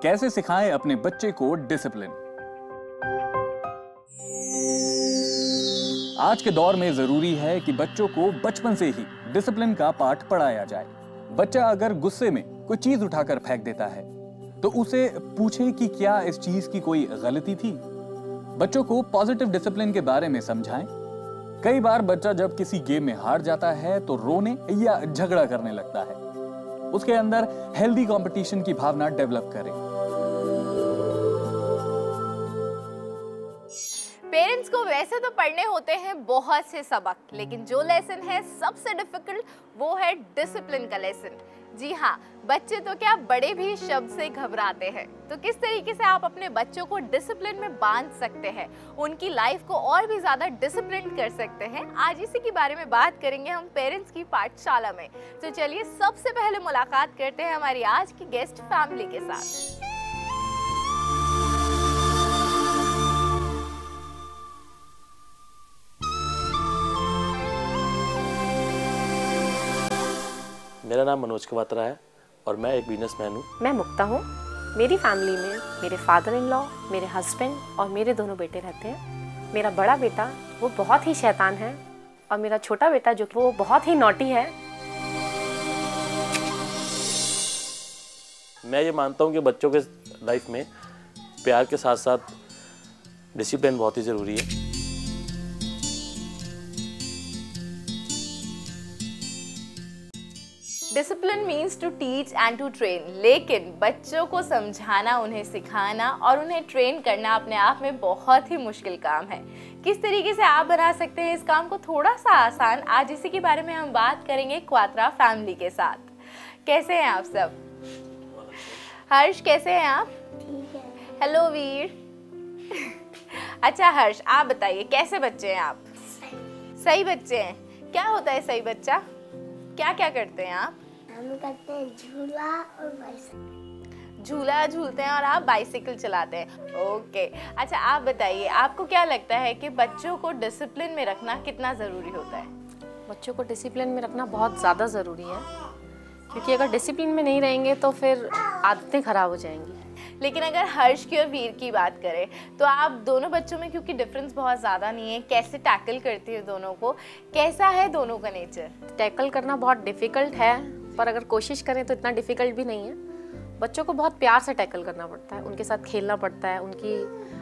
कैसे सिखाएं अपने बच्चे को डिसिप्लिन। आज के दौर में जरूरी है कि बच्चों को बचपन से ही डिसिप्लिन का पाठ पढ़ाया जाए। बच्चा अगर गुस्से में कोई चीज उठाकर फेंक देता है तो उसे पूछें कि क्या इस चीज की कोई गलती थी। बच्चों को पॉजिटिव डिसिप्लिन के बारे में समझाएं। कई बार बच्चा जब किसी गेम में हार जाता है तो रोने या झगड़ा करने लगता है। उसके अंदर हेल्दी कंपटीशन की भावना डेवलप करें। पेरेंट्स को वैसे तो पढ़ने होते हैं बहुत से सबक, लेकिन जो लेसन है सबसे डिफिकल्ट वो है डिसिप्लिन का लेसन। जी हाँ, बच्चे तो क्या बड़े भी शब्द से घबराते हैं। तो किस तरीके से आप अपने बच्चों को डिसिप्लिन में बांध सकते हैं, उनकी लाइफ को और भी ज्यादा डिसिप्लिन कर सकते हैं, आज इसी के बारे में बात करेंगे हम पेरेंट्स की पाठशाला में। तो चलिए सबसे पहले मुलाकात करते हैं हमारी आज की गेस्ट फैमिली के साथ। मेरा नाम मनोज कवात्रा है और मैं एक बिजनेसमैन हूँ। मैं मुक्ता हूँ। मेरी फैमिली में मेरे फादर इन लॉ, मेरे हस्बैंड और मेरे दोनों बेटे रहते हैं। मेरा बड़ा बेटा वो बहुत ही शैतान है और मेरा छोटा बेटा जो वो बहुत ही नॉटी है। मैं ये मानता हूँ कि बच्चों के लाइफ में प्यार के साथ साथ डिसिप्लिन बहुत ही ज़रूरी है। Discipline means to teach and to train, लेकिन बच्चों को समझाना, उन्हें सिखाना और उन्हें ट्रेन करना अपने आप में बहुत ही मुश्किल काम है। किस तरीके से आप बना सकते हैं इस काम को थोड़ा सा आसान, आज इसी के बारे में हम बात करेंगे क्वात्रा फैमिली के साथ। कैसे हैं आप सब? हर्ष कैसे हैं आप? ठीक है। हेलो वीर। अच्छा हर्ष, आप बताइए कैसे बच्चे हैं आप? सही बच्चे हैं। क्या होता है सही बच्चा? क्या क्या करते हैं आप? हम करते हैं झूला और बाइसाइकिल। झूला झूलते हैं और आप बाइसाइकिल चलाते हैं। ओके, अच्छा आप बताइए, आपको क्या लगता है कि बच्चों को डिसिप्लिन में रखना कितना ज़रूरी होता है? बच्चों को डिसिप्लिन में रखना बहुत ज़्यादा ज़रूरी है, क्योंकि अगर डिसिप्लिन में नहीं रहेंगे तो फिर आदतें ख़राब हो जाएंगी। लेकिन अगर हर्ष की और वीर की बात करें तो आप दोनों बच्चों में, क्योंकि डिफरेंस बहुत ज़्यादा नहीं है, कैसे टैकल करती है दोनों को? कैसा है दोनों का नेचर? टैकल करना बहुत डिफ़िकल्ट है, पर अगर कोशिश करें तो इतना डिफ़िकल्ट भी नहीं है। बच्चों को बहुत प्यार से टैकल करना पड़ता है, उनके साथ खेलना पड़ता है।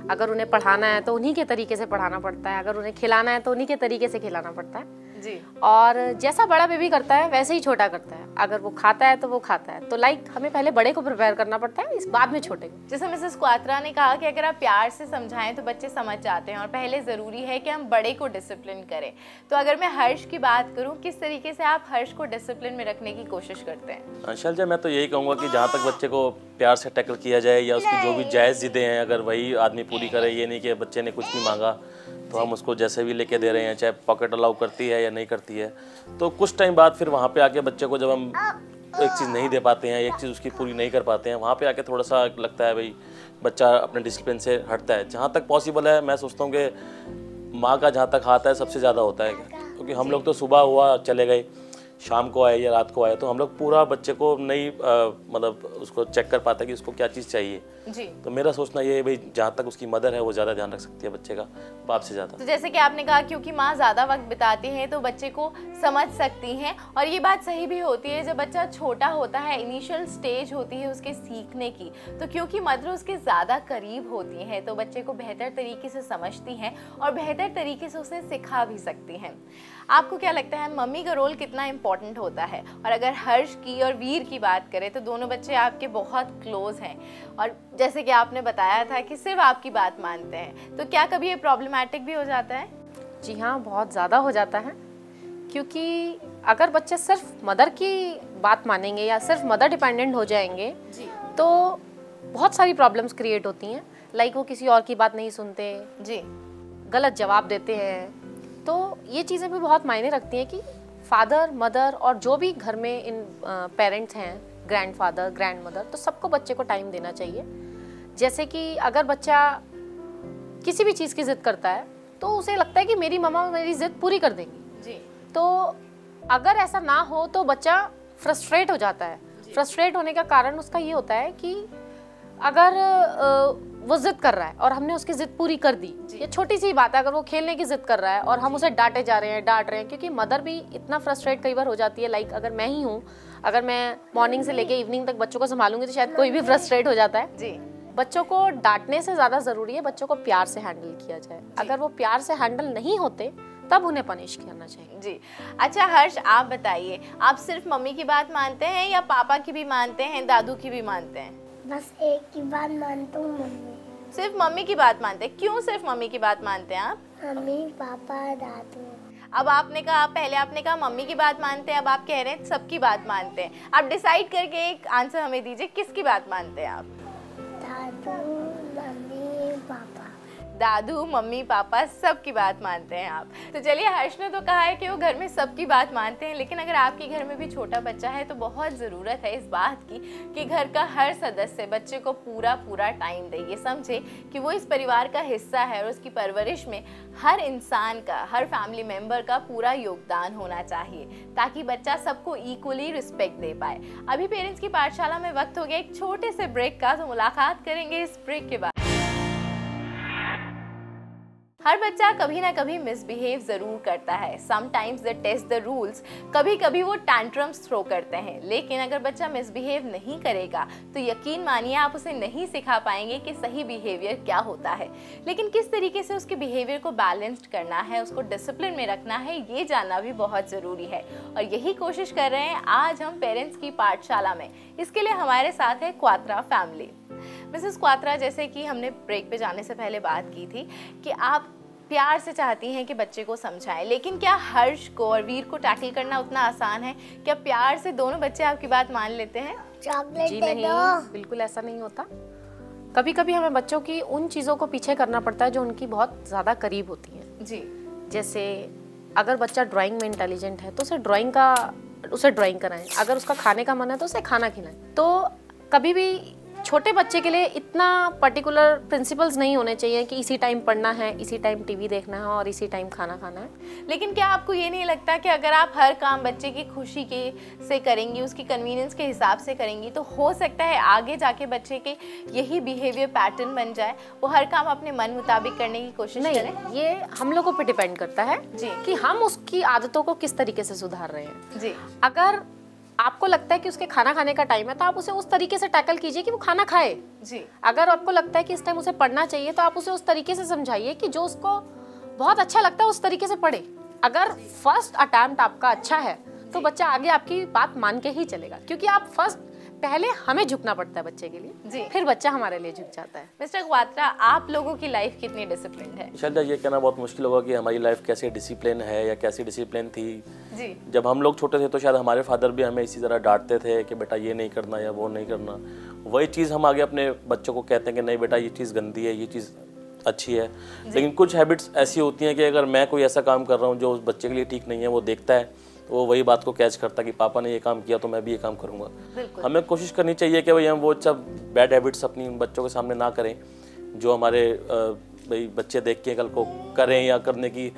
अगर उन्हें पढ़ाना है तो उन्हीं के तरीके से पढ़ाना पड़ता है, अगर उन्हें खिलाना है तो उन्हीं के तरीके से खिलाना पड़ता है जी। और जैसा बड़ा बेबी करता है वैसे ही छोटा करता है। अगर वो खाता है तो वो खाता है। तो हमें पहले बड़े को प्रिपेयर करना पड़ता है, इस बाद में छोटे को। जैसे मिसेस क्वात्रा ने कहा कि अगर आप प्यार से समझाएं तो बच्चे समझ जाते हैं और पहले ज़रूरी है कि हम बड़े को डिसिप्लिन करें। तो अगर मैं हर्ष की बात करूं, किस तरीके से आप हर्ष को डिसिप्लिन में रखने की कोशिश करते हैं? शैलजा, मैं तो यही कहूँगा कि जहाँ तक बच्चे को प्यार से टैकल किया जाए या उसकी जो भी जायज़ जिदें हैं अगर वही आदमी पूरी करे, ये नहीं कि बच्चे ने कुछ भी मांगा तो हम उसको जैसे भी लेके दे रहे हैं, चाहे पॉकेट अलाउ करती है या नहीं करती है। तो कुछ टाइम बाद फिर वहाँ पे आके बच्चे को जब हम एक चीज़ नहीं दे पाते हैं, एक चीज़ उसकी पूरी नहीं कर पाते हैं, वहाँ पे आके थोड़ा सा लगता है भाई बच्चा अपने डिसिप्लिन से हटता है। जहाँ तक पॉसिबल है मैं सोचता हूँ कि माँ का जहाँ तक हाथ है सबसे ज़्यादा होता है, क्योंकि हम लोग तो सुबह हुआ चले गए, शाम को आए या रात को आए, तो हम लोग पूरा बच्चे को नहीं मतलब उसको चेक कर पाते कि उसको क्या चीज़ चाहिए जी। तो मेरा सोचना ये है भाई जहाँ तक उसकी मदर है वो ज़्यादा ध्यान रख सकती है बच्चे का बाप से ज़्यादा। तो जैसे कि आपने कहा क्योंकि माँ ज़्यादा वक्त बिताती हैं तो बच्चे को समझ सकती हैं, और ये बात सही भी होती है। जब बच्चा छोटा होता है, इनिशियल स्टेज होती है उसके सीखने की, तो क्योंकि मदर उसके ज़्यादा करीब होती हैं तो बच्चे को बेहतर तरीके से समझती हैं और बेहतर तरीके से उसे सिखा भी सकती हैं। आपको क्या लगता है मम्मी का रोल कितना इम्पोर्टेंट होता है? और अगर हर्ष की और वीर की बात करें तो दोनों बच्चे आपके बहुत क्लोज हैं और जैसे कि आपने बताया था कि सिर्फ आपकी बात मानते हैं, तो क्या कभी ये प्रॉब्लमैटिक भी हो जाता है? जी हाँ, बहुत ज़्यादा हो जाता है, क्योंकि अगर बच्चे सिर्फ मदर की बात मानेंगे या सिर्फ मदर डिपेंडेंट हो जाएंगे जी। तो बहुत सारी प्रॉब्लम्स क्रिएट होती हैं। लाइक वो किसी और की बात नहीं सुनते जी, गलत जवाब देते हैं। तो ये चीज़ें भी बहुत मायने रखती हैं कि फादर, मदर और जो भी घर में इन पेरेंट्स हैं, ग्रैंडफादर, ग्रैंडमदर, तो सबको बच्चे को टाइम देना चाहिए। जैसे कि अगर बच्चा किसी भी चीज़ की ज़िद करता है तो उसे लगता है कि मेरी मम्मा मेरी ज़िद पूरी कर देंगी जी। तो अगर ऐसा ना हो तो बच्चा फ्रस्ट्रेट हो जाता है। फ्रस्ट्रेट होने का कारण उसका ये होता है कि अगर वो जिद कर रहा है और हमने उसकी जिद पूरी कर दी, ये छोटी सी बात है, अगर वो खेलने की जिद कर रहा है और हम उसे डांटे जा रहे हैं, डांट रहे हैं, क्योंकि मदर भी इतना फ्रस्ट्रेट कई बार हो जाती है। लाइक अगर मैं ही हूँ, अगर मैं मॉर्निंग से लेके इवनिंग तक बच्चों को संभालूंगी तो शायद कोई भी फ्रस्ट्रेट हो जाता है जी। बच्चों को डांटने से ज़्यादा ज़रूरी है बच्चों को प्यार से हैंडल किया जाए। अगर वो प्यार से हैंडल नहीं होते तब उन्हें पनिश करना चाहिए। जी। अच्छा हर्ष, आप बताइए, आप सिर्फ मम्मी की बात मानते हैं या पापा की भी मानते हैं, दादू की भी मानते हैं? बस एक की बात मानता हूँ, मम्मी। सिर्फ मम्मी की बात मानते हैं? क्यों सिर्फ मम्मी की बात मानते हैं आप? मम्मी, पापा, दादू। अब आपने कहा, पहले आपने कहा मम्मी की बात मानते हैं, अब आप कह रहे हैं सबकी बात मानते हैं। आप डिसाइड करके एक आंसर हमें दीजिए, किसकी बात मानते हैं आप? दादू, मम्मी, पापा। दादू, मम्मी, पापा सबकी बात मानते हैं आप। तो चलिए, हर्ष ने तो कहा है कि वो घर में सबकी बात मानते हैं, लेकिन अगर आपके घर में भी छोटा बच्चा है तो बहुत ज़रूरत है इस बात की कि घर का हर सदस्य बच्चे को पूरा टाइम दे, ये समझे कि वो इस परिवार का हिस्सा है और उसकी परवरिश में हर इंसान का, हर फैमिली मेम्बर का पूरा योगदान होना चाहिए, ताकि बच्चा सबको इक्वली रिस्पेक्ट दे पाए। अभी पेरेंट्स की पाठशाला में वक्त हो गया एक छोटे से ब्रेक का, तो मुलाकात करेंगे इस ब्रेक के बाद। हर बच्चा कभी ना कभी मिसबिहेव जरूर करता है। Sometimes they test the rules, कभी कभी वो टैंट्रम्स थ्रो करते हैं, लेकिन अगर बच्चा मिसबिहेव नहीं करेगा तो यकीन मानिए आप उसे नहीं सिखा पाएंगे कि सही बिहेवियर क्या होता है। लेकिन किस तरीके से उसके बिहेवियर को बैलेंस्ड करना है, उसको डिसिप्लिन में रखना है, ये जानना भी बहुत ज़रूरी है, और यही कोशिश कर रहे हैं आज हम पेरेंट्स की पाठशाला में। इसके लिए हमारे साथ है क्वात्रा फैमिली। मिसेस क्वात्रा, जैसे कि हमने ब्रेक पे जाने से पहले बात की थी कि आप प्यार से चाहती हैं कि बच्चे को समझाएं, लेकिन क्या हर्ष को और वीर को टैकल करना उतना आसान है? क्या प्यार से दोनों बच्चे आपकी बात मान लेते हैं? चॉकलेट जी दे नहीं, दो। बिल्कुल ऐसा नहीं होता। कभी कभी हमें बच्चों की उन चीज़ों को पीछे करना पड़ता है जो उनकी बहुत ज़्यादा करीब होती हैं। जी। जैसे अगर बच्चा ड्राइंग में इंटेलिजेंट है तो उसे ड्राइंग कराएं। अगर उसका खाने का मन है तो उसे खाना खिलाएं। तो कभी भी छोटे बच्चे के लिए इतना पर्टिकुलर प्रिंसिपल्स नहीं होने चाहिए कि इसी टाइम पढ़ना है, इसी टाइम टीवी देखना है और इसी टाइम खाना खाना है। लेकिन क्या आपको ये नहीं लगता कि अगर आप हर काम बच्चे की खुशी के से करेंगी, उसकी कन्वीनियंस के हिसाब से करेंगी, तो हो सकता है आगे जाके बच्चे के यही बिहेवियर पैटर्न बन जाए, वो हर काम अपने मन मुताबिक करने की कोशिश करें? ये हम लोगों पे डिपेंड करता है जी कि हम उसकी आदतों को किस तरीके से सुधार रहे हैं। जी। अगर आपको लगता है कि उसके खाना खाने का टाइम है तो आप उसे उस तरीके से टैकल कीजिए कि वो खाना खाए। जी। अगर आपको लगता है कि इस टाइम उसे पढ़ना चाहिए तो आप उसे उस तरीके से समझाइए कि जो उसको बहुत अच्छा लगता है उस तरीके से पढ़े। अगर फर्स्ट अटेम्प्ट आपका अच्छा है तो बच्चा आगे आपकी बात मान के ही चलेगा, क्योंकि आप पहले हमें झुकना पड़ता है बच्चे के लिए जी, फिर बच्चा हमारे लिए झुक जाता है। मिस्टर क्वात्रा, आप लोगों की लाइफ कितनी डिसिप्लिन्ड है? शायद ये कहना बहुत मुश्किल होगा कि हमारी लाइफ कैसे डिसिप्लिन है या कैसी डिसिप्लिन थी। जी। जब हम लोग छोटे थे तो शायद हमारे फादर भी हमें इसी तरह डांटते थे कि बेटा ये नहीं करना या वो नहीं करना। वही चीज़ हम आगे अपने बच्चों को कहते हैं कि नहीं बेटा ये चीज़ गंदी है, ये चीज़ अच्छी है। लेकिन कुछ हैबिट्स ऐसी होती हैं कि अगर मैं कोई ऐसा काम कर रहा हूँ जो उस बच्चे के लिए ठीक नहीं है, वो देखता है तो वो वही बात को कैच करता है कि पापा ने ये काम किया तो मैं भी ये काम करूँगा। हमें कोशिश करनी चाहिए कि भाई हम वो सब बैड हैबिट्स अपनी बच्चों के सामने ना करें जो हमारे भाई बच्चे देख के कल को करें या करने की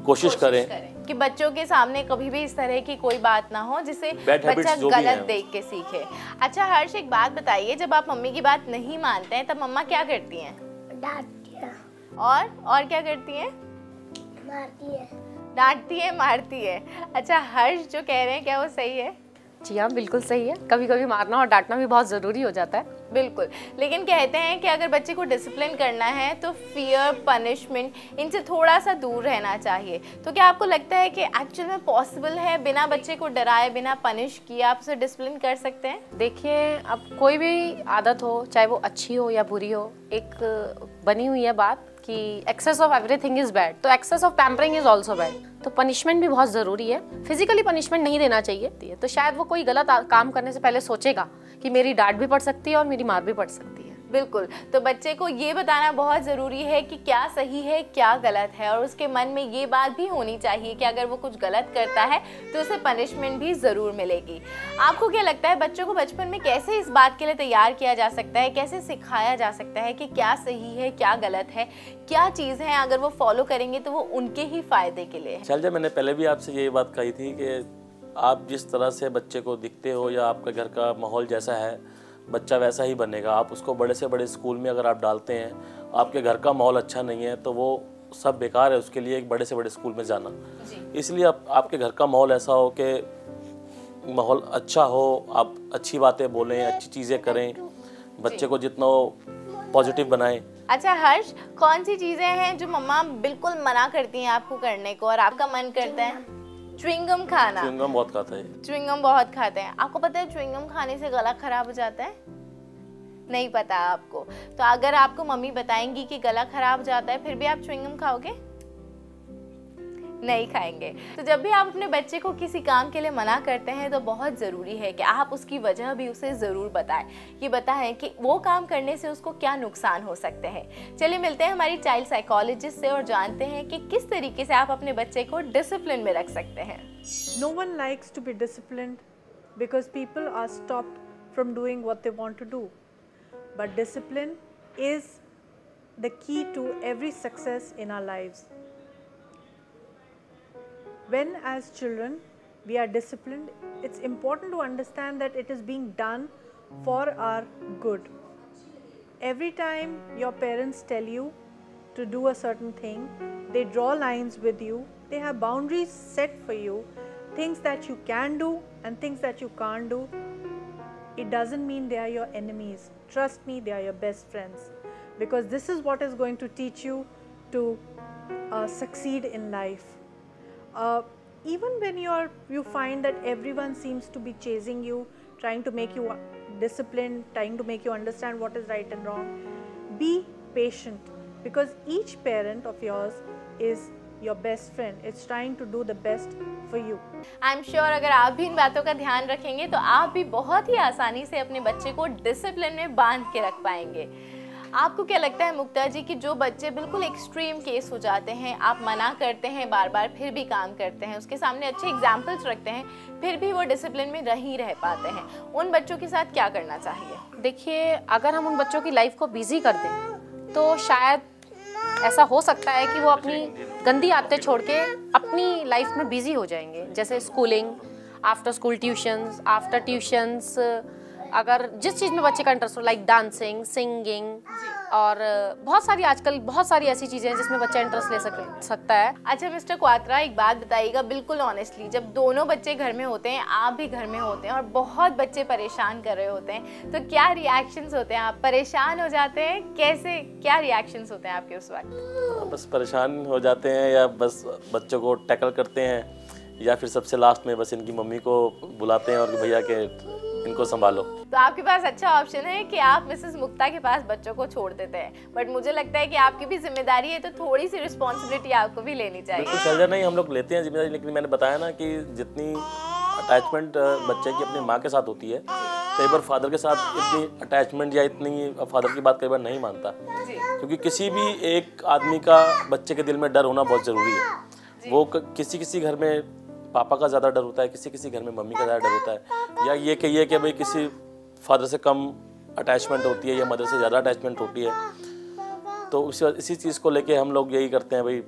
कोशिश करें कि बच्चों के सामने कभी भी इस तरह की कोई बात ना हो जिसे बच्चा गलत देख के सीखे। अच्छा हर्ष, एक बात बताइए, जब आप मम्मी की बात नहीं मानते हैं तब मम्मा क्या करती हैं? डांटती है, और क्या करती हैं? मारती है। डांटती है, मारती है। अच्छा हर्ष, जो कह रहे हैं क्या वो सही है? जी हाँ, बिल्कुल सही है। कभी कभी मारना और डांटना भी बहुत ज़रूरी हो जाता है। बिल्कुल, लेकिन कहते हैं कि अगर बच्चे को डिसिप्लिन करना है तो फियर, पनिशमेंट, इनसे थोड़ा सा दूर रहना चाहिए। तो क्या आपको लगता है कि एक्चुअल में पॉसिबल है बिना बच्चे को डराए, बिना पनिश किए आप उसे डिसिप्लिन कर सकते हैं? देखिए, अब कोई भी आदत हो, चाहे वो अच्छी हो या बुरी हो, एक बनी हुई है बात कि excess of everything is bad, तो excess of pampering is also bad. तो पनिशमेंट भी बहुत ज़रूरी है। फिजिकली पनिशमेंट नहीं देना चाहिए, तो शायद वो कोई गलत काम करने से पहले सोचेगा कि मेरी डांट भी पड़ सकती है और मेरी मार भी पड़ सकती है। बिल्कुल, तो बच्चे को ये बताना बहुत ज़रूरी है कि क्या सही है क्या गलत है, और उसके मन में ये बात भी होनी चाहिए कि अगर वो कुछ गलत करता है तो उसे पनिशमेंट भी ज़रूर मिलेगी। आपको क्या लगता है बच्चों को बचपन में कैसे इस बात के लिए तैयार किया जा सकता है, कैसे सिखाया जा सकता है कि क्या सही है क्या गलत है, क्या चीज़ है अगर वो फॉलो करेंगे तो वो उनके ही फ़ायदे के लिए है? शैलजा, मैंने पहले भी आपसे यही बात कही थी कि आप जिस तरह से बच्चे को दिखते हो या आपके घर का माहौल जैसा है, बच्चा वैसा ही बनेगा। आप उसको बड़े से बड़े स्कूल में अगर आप डालते हैं, आपके घर का माहौल अच्छा नहीं है तो वो सब बेकार है उसके लिए एक बड़े से बड़े स्कूल में जाना। इसलिए आपके घर का माहौल ऐसा हो कि माहौल अच्छा हो, आप अच्छी बातें बोलें, अच्छी चीज़ें करें, बच्चे को जितना पॉजिटिव बनाएं। अच्छा हर्ष, कौन सी चीजें हैं जो मम्मा बिल्कुल मना करती हैं आपको करने को और आपका मन करता है? च्युइंगम खाना। च्युइंगम बहुत खाता है। च्युइंगम बहुत खाते हैं। आपको पता है च्युइंगम खाने से गला खराब हो जाता है? नहीं पता आपको? तो अगर आपको मम्मी बताएंगी कि गला खराब हो जाता है, फिर भी आप च्युइंगम खाओगे? नहीं खाएंगे। तो जब भी आप अपने बच्चे को किसी काम के लिए मना करते हैं तो बहुत ज़रूरी है कि आप उसकी वजह भी उसे ज़रूर बताएं, कि बताएं कि वो काम करने से उसको क्या नुकसान हो सकते हैं। चलिए मिलते हैं हमारी चाइल्ड साइकोलॉजिस्ट से और जानते हैं कि किस तरीके से आप अपने बच्चे को डिसिप्लिन में रख सकते हैं। No one likes to be disciplined because people are stopped from doing what they want to do. But discipline is the key to every success in our lives. When as children we are disciplined, it's important to understand that it is being done for our good. Every time your parents tell you to do a certain thing, they draw lines with you, they have boundaries set for you, things that you can do and things that you can't do. It doesn't mean they are your enemies. Trust me, they are your best friends, because this is what is going to teach you to succeed in life. Even when you find that everyone seems to be chasing you, trying to make you disciplined, trying to make you understand what is right and wrong, be patient, because each parent of yours is your best friend. It's trying to do the best for you. I'm sure अगर आप भी इन बातों का ध्यान रखेंगे तो आप भी बहुत ही आसानी से अपने बच्चे को डिसिप्लिन में बांध के रख पाएंगे। आपको क्या लगता है मुक्ता जी कि जो बच्चे बिल्कुल एक्सट्रीम केस हो जाते हैं, आप मना करते हैं बार बार फिर भी काम करते हैं, उसके सामने अच्छे एग्जाम्पल्स रखते हैं, फिर भी वो डिसिप्लिन में नहीं रह पाते हैं, उन बच्चों के साथ क्या करना चाहिए? देखिए, अगर हम उन बच्चों की लाइफ को बिजी कर दें तो शायद ऐसा हो सकता है कि वो अपनी गंदी आदतें छोड़ के अपनी लाइफ में बिजी हो जाएंगे, जैसे schooling, after school tuitions, after tuitions, अगर जिस चीज़ में बच्चे का इंटरेस्ट हो, लाइक डांसिंग, सिंगिंग, और बहुत सारी आजकल बहुत सारी ऐसी चीज़ें हैं जिसमें बच्चा इंटरेस्ट ले सकता है। अच्छा मिस्टर क्वात्रा, एक बात बताइएगा बिल्कुल ऑनेस्टली, जब दोनों बच्चे घर में होते हैं, आप भी घर में होते हैं और बहुत बच्चे परेशान कर रहे होते हैं, तो क्या रिएक्शंस होते हैं? आप परेशान हो जाते हैं? कैसे, क्या रिएक्शंस होते हैं आपके उस वक्त? बस परेशान हो जाते हैं या बस बच्चों को टैकल करते हैं, या फिर सबसे लास्ट में बस इनकी मम्मी को बुलाते हैं और कि भैया के इनको संभालो। तो आपके पास अच्छा ऑप्शन है कि आप मिसेस मुक्ता के पास बच्चों को छोड़ देते हैं, बट मुझे लगता है कि आपकी भी जिम्मेदारी है, तो थोड़ी सी रिस्पॉन्सिबिलिटी आपको भी लेनी चाहिए। बिल्कुल शैलजा, नहीं हम लोग लेते हैं जिम्मेदारी, लेकिन मैंने बताया ना कि जितनी अटैचमेंट बच्चे की अपनी माँ के साथ होती है, कई बार फादर के साथ इतनी अटैचमेंट या इतनी फादर की बात कई बार नहीं मानता, क्योंकि किसी भी एक आदमी का बच्चे के दिल में डर होना बहुत ज़रूरी है। वो किसी घर में पापा का ज़्यादा डर होता है, किसी घर में मम्मी का ज़्यादा डर होता है, या ये कहिए कि भाई किसी फादर से कम अटैचमेंट होती है या मदर से ज़्यादा अटैचमेंट होती है। तो इसी चीज़ को लेके हम लोग यही करते हैं, भाई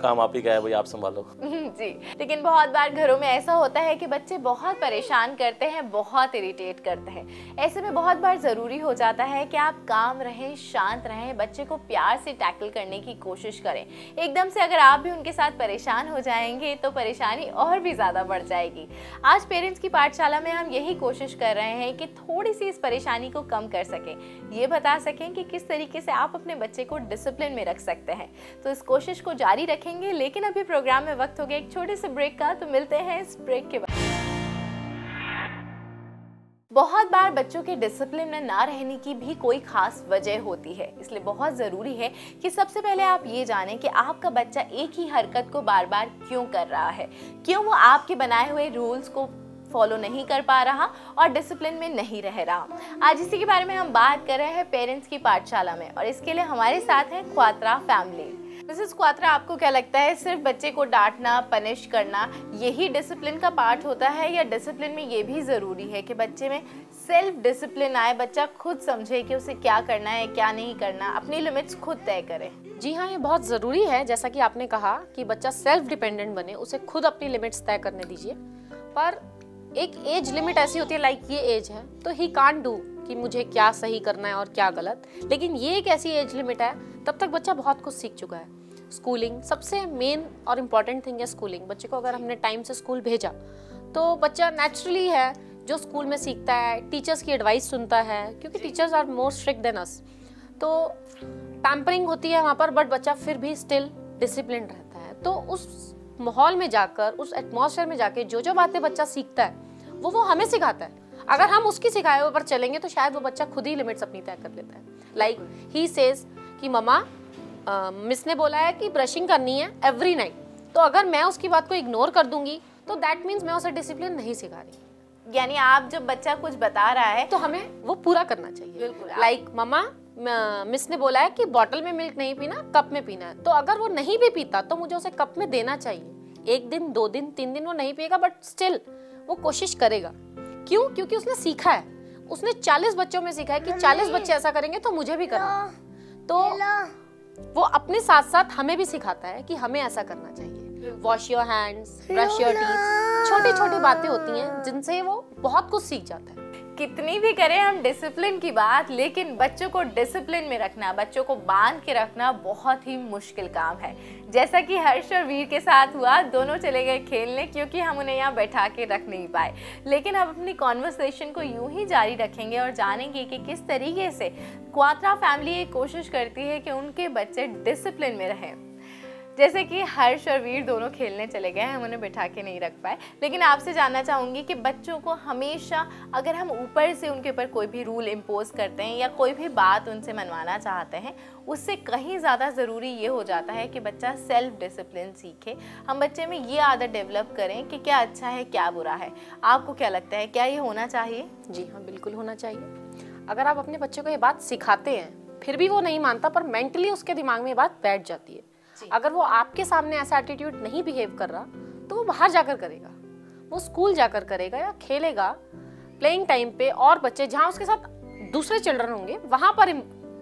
काम आप ही का है, भाई आप संभालो। जी, लेकिन बहुत बार घरों में ऐसा होता है कि बच्चे बहुत परेशान करते हैं, बहुत इरिटेट करते हैं। ऐसे में बहुत बार ज़रूरी हो जाता है कि आप काम रहें, शांत रहें, बच्चे को प्यार से टैकल करने की कोशिश करें। एकदम से अगर आप भी उनके साथ परेशान हो जाएंगे तो परेशानी और भी ज़्यादा बढ़ जाएगी। आज पेरेंट्स की पाठशाला में हम यही कोशिश कर रहे हैं कि थोड़ी सी इस परेशानी को कम कर सकें, ये बता सकें कि किस तरीके से आप अपने बच्चे को डिसिप्लिन में रख सकते हैं। तो इस कोशिश को जारी रखेंगे, लेकिन अभी प्रोग्राम में वक्त हो गया एक छोटे से ब्रेक का, तो मिलते हैं इस ब्रेक के बाद। बहुत बार बच्चों के डिसिप्लिन में ना रहने की भी कोई खास वजह होती है, इसलिए बहुत ज़रूरी है कि सबसे पहले आप ये जानें कि आपका बच्चा एक ही हरकत को बार बार क्यों कर रहा है, क्यों वो आपके बनाए हुए रूल्स को फॉलो नहीं कर पा रहा और डिसिप्लिन में नहीं रह रहा। आज इसी के बारे में हम बात कर रहे हैं पेरेंट्स की पाठशाला में, और इसके लिए हमारे साथ है क्वात्रा फैमिली। मिसेस क्वात्रा, आपको क्या लगता है सिर्फ बच्चे को डांटना, पनिश करना यही डिसिप्लिन का पार्ट होता है, या डिसिप्लिन में ये भी ज़रूरी है कि बच्चे में सेल्फ डिसिप्लिन आए, बच्चा खुद समझे कि उसे क्या करना है क्या नहीं करना, अपनी लिमिट्स खुद तय करे? जी हाँ, ये बहुत ज़रूरी है। जैसा कि आपने कहा कि बच्चा सेल्फ डिपेंडेंट बने, उसे खुद अपनी लिमिट्स तय करने दीजिए। पर एक एज लिमिट ऐसी होती है, लाइक ये एज है तो ही कांट डू कि मुझे क्या सही करना है और क्या गलत। लेकिन ये एक ऐसी एज लिमिट है तब तक बच्चा बहुत कुछ सीख चुका है। स्कूलिंग सबसे मेन और इम्पॉर्टेंट थिंग है। स्कूलिंग, बच्चे को अगर हमने टाइम से स्कूल भेजा तो बच्चा नेचुरली है जो स्कूल में सीखता है, टीचर्स की एडवाइस सुनता है, क्योंकि teachers are more strict than us. तो पैम्परिंग होती है वहाँ पर, बट बच्चा फिर भी स्टिल डिसिप्लिन रहता है। तो उस माहौल में जाकर, उस एटमॉस्फेयर में जाके जो जो बातें बच्चा सीखता है वो हमें सिखाता है। अगर हम उसकी सिखाए हुए पर चलेंगे तो शायद वो बच्चा खुद ही लिमिट्स अपनी तय कर लेता है। लाइक ही सेज कि मम्मा मिस ने बोला है कि ब्रशिंग करनी है एवरी नाइट, तो अगर मैं उसकी बात को इग्नोर कर दूंगी तो दैट मीन्स मैं उसे डिसिप्लिन नहीं सिखा रही। यानी आप जब बच्चा कुछ बता रहा है तो हमें वो पूरा करना चाहिए। बिल्कुल। लाइक मम्मा मिस ने बोला है कि बॉटल में मिल्क नहीं पीना, कप में पीना है, तो अगर वो नहीं भी पीता तो मुझे उसे कप में देना चाहिए। 1 दिन 2 दिन 3 दिन वो नहीं पिएगा, बट स्टिल वो कोशिश करेगा। क्यों? क्योंकि उसने सीखा है, उसने 40 बच्चों में सीखा है कि 40 बच्चे ऐसा करेंगे तो मुझे भी करना। तो वो अपने साथ साथ हमें भी सिखाता है कि हमें ऐसा करना चाहिए। Wash your hands, brush your teeth, छोटी छोटी बातें होती हैं जिनसे वो बहुत कुछ सीख जाता है। कितनी भी करें हम डिसिप्लिन की बात, लेकिन बच्चों को डिसिप्लिन में रखना, बच्चों को बांध के रखना बहुत ही मुश्किल काम है। जैसा कि हर्ष और वीर के साथ हुआ, दोनों चले गए खेलने क्योंकि हम उन्हें यहाँ बैठा के रख नहीं पाए। लेकिन अब अपनी कॉन्वर्सेशन को यूं ही जारी रखेंगे और जानेंगे कि किस तरीके से क्वात्रा फैमिली ये कोशिश करती है कि उनके बच्चे डिसिप्लिन में रहें। जैसे कि हर्ष और वीर दोनों खेलने चले गए, हम उन्हें बिठा के नहीं रख पाए। लेकिन आपसे जानना चाहूँगी कि बच्चों को हमेशा अगर हम ऊपर से उनके ऊपर कोई भी रूल इम्पोज करते हैं या कोई भी बात उनसे मनवाना चाहते हैं, उससे कहीं ज़्यादा ज़रूरी ये हो जाता है कि बच्चा सेल्फ डिसिप्लिन सीखे। हम बच्चे में ये आदत डेवलप करें कि क्या अच्छा है क्या बुरा है। आपको क्या लगता है, क्या ये होना चाहिए? जी हाँ, बिल्कुल होना चाहिए। अगर आप अपने बच्चे को ये बात सिखाते हैं फिर भी वो नहीं मानता, पर मेंटली उसके दिमाग में ये बात बैठ जाती है। अगर वो आपके सामने ऐसा एटीट्यूड नहीं बिहेव कर रहा तो वो बाहर जाकर करेगा, वो स्कूल जाकर करेगा या खेलेगा प्लेइंग टाइम पे, और बच्चे जहाँ उसके साथ दूसरे चिल्ड्रन होंगे वहां पर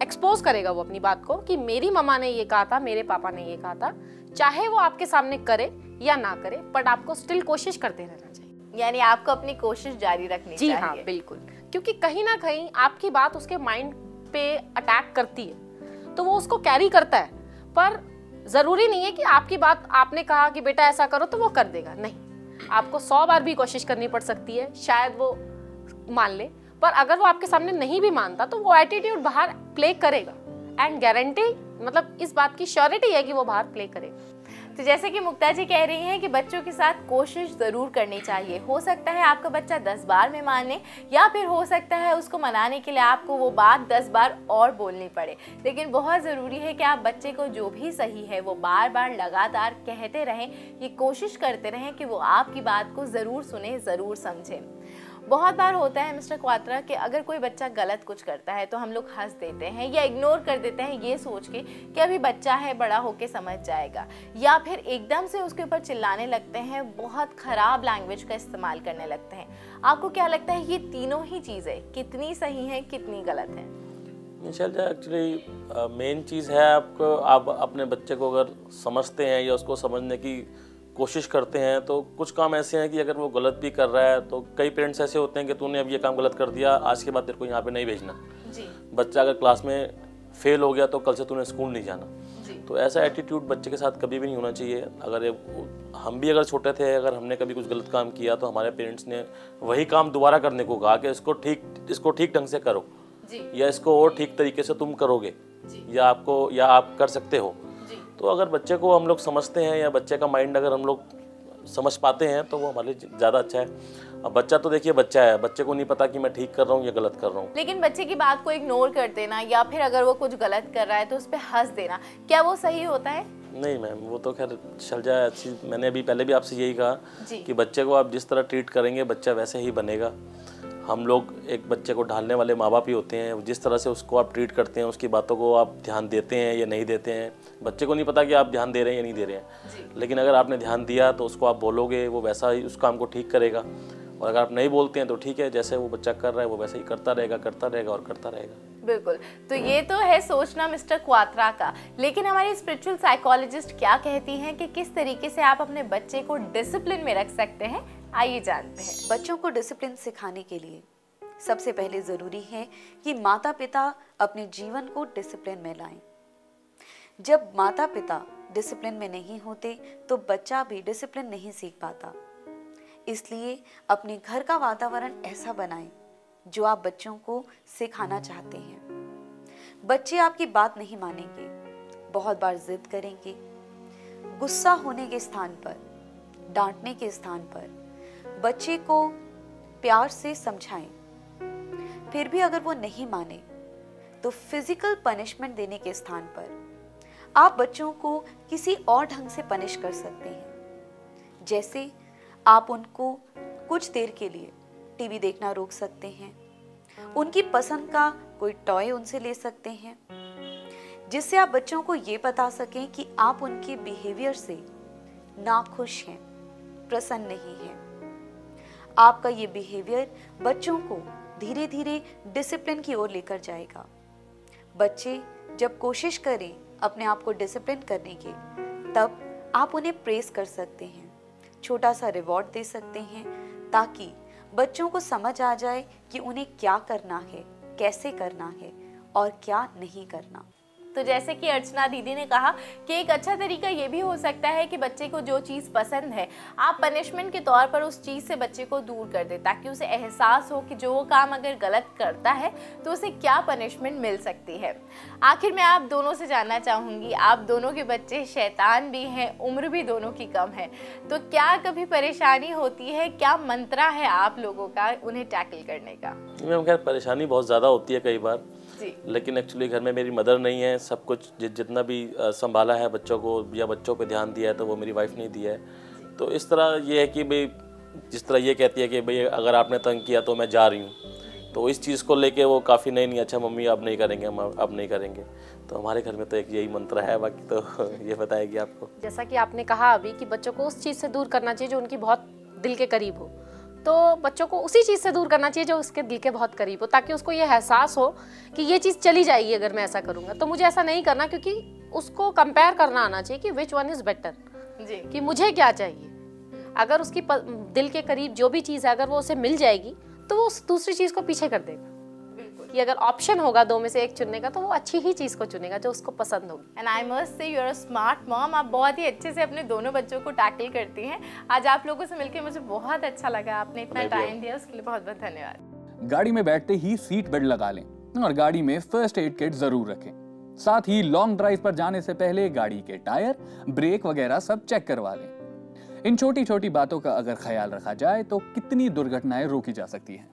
एक्सपोज करेगा वो अपनी बात को कि मेरी मम्मा ने ये कहा था, मेरे पापा ने ये कहा था। चाहे वो आपके सामने करे या ना करे, बट आपको स्टिल कोशिश करते रहना चाहिए। यानी आपको अपनी कोशिश जारी रखनी चाहिए। जी हाँ, बिल्कुल, क्योंकि कहीं ना कहीं आपकी बात उसके माइंड पे अटैक करती है तो वो उसको कैरी करता है। पर जरूरी नहीं है कि आपकी बात आपने कहा कि बेटा ऐसा करो तो वो कर देगा, नहीं, आपको 100 बार भी कोशिश करनी पड़ सकती है, शायद वो मान ले। पर अगर वो आपके सामने नहीं भी मानता तो वो एटीट्यूड बाहर प्ले करेगा, एंड गारंटी, मतलब इस बात की श्योरिटी है कि वो बाहर प्ले करेगा। तो जैसे कि मुक्ता जी कह रही हैं कि बच्चों के साथ कोशिश ज़रूर करनी चाहिए। हो सकता है आपका बच्चा 10 बार में माने, या फिर हो सकता है उसको मनाने के लिए आपको वो बात 10 बार और बोलनी पड़े। लेकिन बहुत ज़रूरी है कि आप बच्चे को जो भी सही है वो बार बार लगातार कहते रहें, ये कोशिश करते रहें कि वो आपकी बात को ज़रूर सुने, ज़रूर समझें। बहुत बार होता है मिस्टर क्वात्रा कि अगर कोई बच्चा गलत कुछ करता है तो हम लोग हंस देते हैं या इग्नोर कर देते हैं ये सोच के कि अभी बच्चा है, बड़ा होके समझ जाएगा, या फिर एकदम से उसके ऊपर चिल्लाने लगते हैं, बहुत ख़राब लैंग्वेज का इस्तेमाल करने लगते हैं। आपको क्या लगता है ये तीनों ही चीज़ें कितनी सही हैं, कितनी गलत हैं? एक्चुअली मेन चीज़ है आप अपने बच्चे को अगर समझते हैं या उसको समझने की कोशिश करते हैं तो कुछ काम ऐसे हैं कि अगर वो गलत भी कर रहा है तो कई पेरेंट्स ऐसे होते हैं कि तूने अब ये काम गलत कर दिया, आज के बाद तेरे को यहाँ पे नहीं भेजना जी। बच्चा अगर क्लास में फेल हो गया तो कल से तूने स्कूल नहीं जाना जी। तो ऐसा एटीट्यूड बच्चे के साथ कभी भी नहीं होना चाहिए। अगर हम भी अगर छोटे थे, अगर हमने कभी कुछ गलत काम किया तो हमारे पेरेंट्स ने वही काम दोबारा करने को कहा कि इसको ठीक ढंग से करो जी। या इसको और ठीक तरीके से तुम करोगे या आप कर सकते हो। तो अगर बच्चे को हम लोग समझते हैं या बच्चे का माइंड अगर हम लोग समझ पाते हैं तो वो हमारे लिए ज़्यादा अच्छा है। अब बच्चा तो देखिए बच्चा है, बच्चे को नहीं पता कि मैं ठीक कर रहा हूँ या गलत कर रहा हूँ। लेकिन बच्चे की बात को इग्नोर कर देना या फिर अगर वो कुछ गलत कर रहा है तो उस पर हंस देना, क्या वो सही होता है? नहीं मैम, वो तो खैर चल जाए अच्छी। मैंने अभी पहले भी आपसे यही कहा कि बच्चे को आप जिस तरह ट्रीट करेंगे बच्चा वैसे ही बनेगा। हम लोग एक बच्चे को ढालने वाले माँ बाप ही होते हैं। जिस तरह से उसको आप ट्रीट करते हैं, उसकी बातों को आप ध्यान देते हैं या नहीं देते हैं, बच्चे को नहीं पता कि आप ध्यान दे रहे हैं या नहीं दे रहे हैं। लेकिन अगर आपने ध्यान दिया तो उसको आप बोलोगे, वो वैसा ही उस काम को ठीक करेगा। और अगर आप नहीं बोलते हैं तो ठीक है, जैसे वो बच्चा कर रहा है वो वैसे ही करता रहेगा और करता रहेगा। बिल्कुल, तो ये तो है सोचना मिस्टर क्वात्रा का। लेकिन हमारी स्पिरिचुअल साइकोलॉजिस्ट क्या कहती हैं कि किस तरीके से आप अपने बच्चे को डिसिप्लिन में रख सकते हैं, आइए जानते हैं। बच्चों को डिसिप्लिन सिखाने के लिए सबसे पहले ज़रूरी है कि माता पिता अपने जीवन को डिसिप्लिन में लाएं। जब माता पिता डिसिप्लिन में नहीं होते तो बच्चा भी डिसिप्लिन नहीं सीख पाता। इसलिए अपने घर का वातावरण ऐसा बनाएं जो आप बच्चों को सिखाना चाहते हैं। बच्चे आपकी बात नहीं मानेंगे, बहुत बार जिद करेंगे। गुस्सा होने के स्थान पर, डांटने के स्थान पर बच्चे को प्यार से समझाएं। फिर भी अगर वो नहीं माने तो फिजिकल पनिशमेंट देने के स्थान पर आप बच्चों को किसी और ढंग से पनिश कर सकते हैं। जैसे आप उनको कुछ देर के लिए टीवी देखना रोक सकते हैं, उनकी पसंद का कोई टॉय उनसे ले सकते हैं, जिससे आप बच्चों को ये बता सकें कि आप उनके बिहेवियर से नाखुश हैं, प्रसन्न नहीं हैं। आपका ये बिहेवियर बच्चों को धीरे धीरे डिसिप्लिन की ओर लेकर जाएगा। बच्चे जब कोशिश करें अपने आप को डिसिप्लिन करने की, तब आप उन्हें प्रेज कर सकते हैं, छोटा सा रिवॉर्ड दे सकते हैं, ताकि बच्चों को समझ आ जाए कि उन्हें क्या करना है, कैसे करना है और क्या नहीं करना। तो जैसे कि अर्चना दीदी ने कहा कि एक अच्छा तरीका ये भी हो सकता है कि बच्चे को जो चीज़ पसंद है आप पनिशमेंट के तौर पर उस चीज़ से बच्चे को दूर कर दें, ताकि उसे एहसास हो कि जो वो काम अगर गलत करता है तो उसे क्या पनिशमेंट मिल सकती है। आखिर मैं आप दोनों से जानना चाहूँगी, आप दोनों के बच्चे शैतान भी हैं, उम्र भी दोनों की कम है, तो क्या कभी परेशानी होती है? क्या मंत्रा है आप लोगों का उन्हें टैकल करने का? मैम खैर परेशानी बहुत ज़्यादा होती है कई बार, लेकिन एक्चुअली घर में मेरी मदर नहीं है। सब कुछ जितना भी संभाला है बच्चों को या बच्चों पे ध्यान दिया है तो वो मेरी वाइफ ने दिया है। तो इस तरह ये है कि भाई जिस तरह ये कहती है कि भाई अगर आपने तंग किया तो मैं जा रही हूँ, तो इस चीज़ को लेके वो काफ़ी नहीं अच्छा मम्मी अब नहीं करेंगे, हम अब नहीं करेंगे। तो हमारे घर में तो एक यही मंत्र है, बाकी तो ये बताएगी आपको। जैसा कि आपने कहा अभी कि बच्चों को उस चीज़ से दूर करना चाहिए जो उनकी बहुत दिल के करीब हो, तो बच्चों को उसी चीज़ से दूर करना चाहिए जो उसके दिल के बहुत करीब हो, ताकि उसको ये एहसास हो कि ये चीज़ चली जाएगी अगर मैं ऐसा करूँगा, तो मुझे ऐसा नहीं करना, क्योंकि उसको कंपेयर करना आना चाहिए कि विच वन इज़ बेटर, जी कि मुझे क्या चाहिए। अगर उसकी दिल के करीब जो भी चीज़ है अगर वो उसे मिल जाएगी तो वो उस दूसरी चीज़ को पीछे कर देगा। कि अगर ऑप्शन होगा दो में से एक चुनने का तो वो अच्छी ही चीज़ को चुनेगा जो उसको पसंद होगी। And I must say you are a smart mom, आप बहुत ही अच्छे से अपने दोनों बच्चों को टैकल करती हैं। आज आप लोगों से मिलकर मुझे बहुत अच्छा लगा, आपने इतना टाइम दिया उसके लिए बहुत बहुत धन्यवाद। गाड़ी में बैठते ही सीट बेल्ट लगा लें और गाड़ी में फर्स्ट एड किट जरूर रखें। साथ ही लॉन्ग ड्राइव पर जाने से पहले गाड़ी के टायर, ब्रेक वगैरह सब चेक करवा लें। इन छोटी छोटी बातों का अगर ख्याल रखा जाए तो कितनी दुर्घटनाएं रोकी जा सकती हैं।